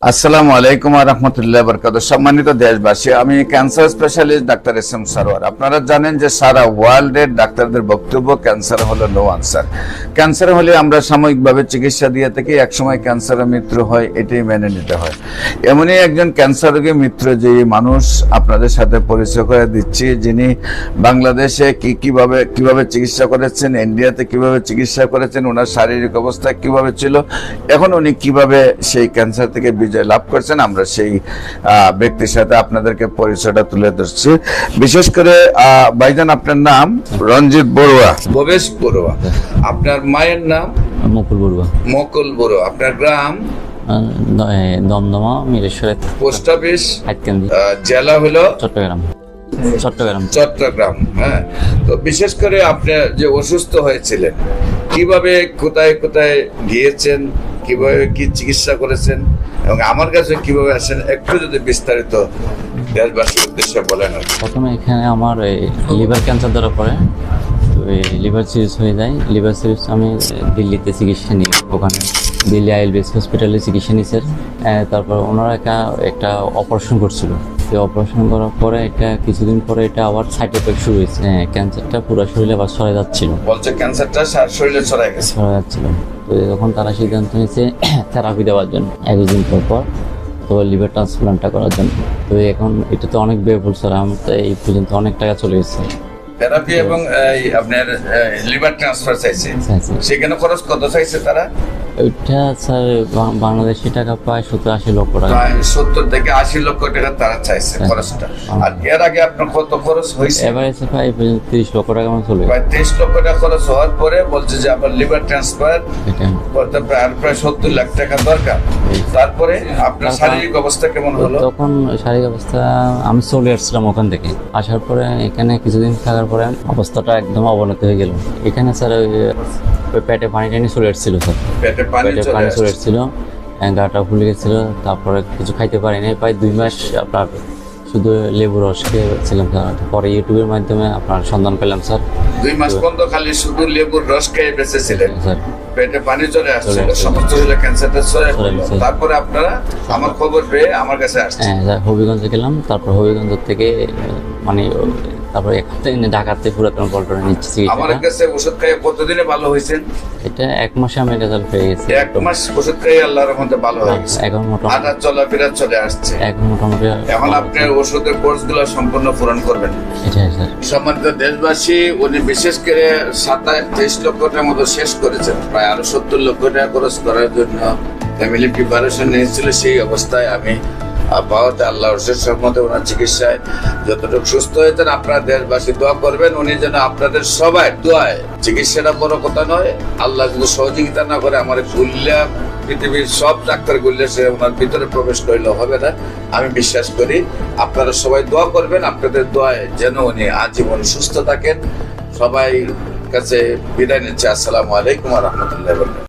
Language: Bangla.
আসসালামু আলাইকুম ওয়া রাহমাতুল্লাহি ওয়া বারাকাতুহু। সম্মানিত দেশবাসী, আমি cancer specialist doctor SM. Sarwar. আপনারা জানেন যে সারা ওয়ার্ল্ডের ডাক্তারদের বক্তব্য ক্যান্সার হলো নো আনসার। ক্যান্সার হলে আমরা সাময়িকভাবে চিকিৎসা দিয়ে থাকি, একসময় ক্যান্সারের মৃত্যু হয়, এটাই মেনে নিতে হয়। এমনই একজন ক্যান্সার রোগী মৃত্যু যে মানুষ আপনাদের সাথে পরিচয় করে দিচ্ছি, যিনি বাংলাদেশে কিভাবে চিকিৎসা করেছেন, ইন্ডিয়াতে কিভাবে চিকিৎসা করেছেন, ওনার শারীরিক অবস্থা কিভাবে ছিল, এখন উনি কিভাবে সেই ক্যান্সার থেকে লাভ করছেন, আমরা সেই ব্যক্তির সাথে আপনাদেরকে পরিচয়টা তুলে ধরছি। বিশেষ করে ভাইজান, আপনার নাম রঞ্জিত বড়ুয়া, ভবেশ বড়ুয়া, আপনার মায়ের নাম মুকুল বড়ুয়া। মুকুল বড়ুয়া, আপনার গ্রাম দমদমা মিরেশ্বর, পোস্ট অফিস হাটকেন্দি, জেলা হলো চট্টগ্রাম। চট্টগ্রাম। হ্যাঁ, তো বিশেষ করে আপনি যে অসুস্থ হয়েছিলেন, কিভাবে কোথায় কোথায় গিয়েছেন, কিভাবে কি চিকিৎসা করেছেন এবং আমার কাছে কিভাবে আসেন, একটু যদি বিস্তারিত দেশবাসীর উদ্দেশ্যে বলেন। প্রথমে এখানে আমার লিভার ক্যান্সার ধরা পড়ে, তো এই লিভার সিরিজ হয়ে যায়। লিভার সিরিজ আমি দিল্লিতে চিকিৎসা নিই, ওখানে দিল্লি আইএলবিএস হসপিটালে চিকিৎসা নিয়েছে। তারপর ওনারা একটা অপারেশন করছিল। এই অপারেশন করার পরে কিছুদিন পরে আবার সাইড এফেক্ট শুরু হয়েছে। ক্যান্সারটা পুরো শরীরে আবার ছড়ায় যাচ্ছিল, বলছে ক্যান্সারটা শরীরে ছড়ায় যাচ্ছিল। তো তখন তারা সিদ্ধান্ত নিয়েছে থেরাপি দেওয়ার জন্য 21 দিন পর তো লিভার ট্রান্সপ্লান্টটা করার জন্য। তো এখন এটা তো অনেক ব্যয়বহুল স্যার, আমার তো এই পর্যন্ত অনেক টাকা চলে গেছে। থেরাপি এবং আপনার লিভার ট্রান্সফার চাইছে, সেখানে খরচ কত চাইছে তারা? ওইটা স্যার বাংলাদেশি টাকা প্রায় 70-80 লক্ষ টাকা। প্রায় 70 থেকে 80 লক্ষ টাকা তারা চাইছে খরচটা। আর এর আগে আপনার কত খরচ হয়েছে? এবারে প্রায় 30 লক্ষ টাকা মতো চলে। প্রায় 30 লক্ষ টাকা খরচ হওয়ার পরে বলছে যে আপনার লিভার ট্রান্সফার করতে প্রায় 70 লাখ টাকা দরকার। তারপরে আপনার শারীরিক অবস্থা কেমন হলো? তখন শারীরিক অবস্থা, আমি চলে আসছিলাম ওখান থেকে। আসার পরে এখানে কিছুদিন থাকার পরে অবস্থাটা একদম অবনতি হয়ে গেল। এখানে স্যার ওই পেটে পানি চলে এসেছিল স্যার, পেটে পানি চলে এসেছিল, গাটা ফুলে গেছিল। তারপরে কিছু খাইতে পারিনি, প্রায় 2 মাস আপনার শুধু লেবু রস খেয়েছিলাম স্যার। পরে ইউটিউবের মাধ্যমে আপনার সন্ধান পেলাম স্যার। 2 মাস পর্যন্ত খালি শুধু লেবুর রস খেয়ে বেঁচেছিলেন, স্যার। পেটে পানি চলে আসছিল, সমস্ত হইলে ক্যান্সারটা ছড়িয়ে পড়লো। তারপরে আপনারা আমার খবর পেয়ে আমার কাছে আসছেন। হ্যাঁ, হবিগঞ্জে গেলাম। তারপর হবিগঞ্জ থেকে মানে তারপর এখান থেকে ঢাকাতে পুরাতন পল্টনে নিচ্ছি। আমার কাছে ওষুধ খাইয়ে কতদিনে ভালো হয়েছেন? এটা 1 মাসে আমি রেজাল্ট পেয়ে গেছি। 1 মাস ওষুধ খাইয়ে আল্লাহর রহমতে ভালো হয়ে গেছে। এখন মোটামুটি হাঁটা চলাফেরা চলে আসছে। এখন মোটামুটি এখন আপনি ওষুধের কোর্সগুলো সম্পূর্ণ পূরণ করবেন। এটাই স্যার। সম্মানিত দেশবাসী, উনি বিশেষ করে 27 লক্ষ টাকার মতো শেষ করেছেন। প্রায় আরো 70 লক্ষ টাকা খরচ করার জন্য ফ্যামিলি প্রিপারেশন নিয়েছিল। সেই অবস্থায় আমি পাওয়াতে আল্লাহর রহমতে ওনার চিকিৎসায় যতটুকু সুস্থ হয়েছেন। আপনারা দেশবাসী দোয়া করবেন, উনি যেন আপনাদের সবাই দোয়ায়, চিকিৎসাটা বড় কথা নয়, আল্লাহ যদি সহযোগিতা না করে আমার গুল্লা পৃথিবীর সব ডাক্তার গুল্লে সে ওনার ভিতরে প্রবেশ করলে হবে না, আমি বিশ্বাস করি। আপনারা সবাই দোয়া করবেন, আপনাদের দোয়ায় যেন উনি আজীবন সুস্থ থাকেন। সবাই কাছে বিদায় নিচ্ছে। আসসালামু আলাইকুম ওয়া রাহমাতুল্লাহি ওয়া বারাকাতুহু।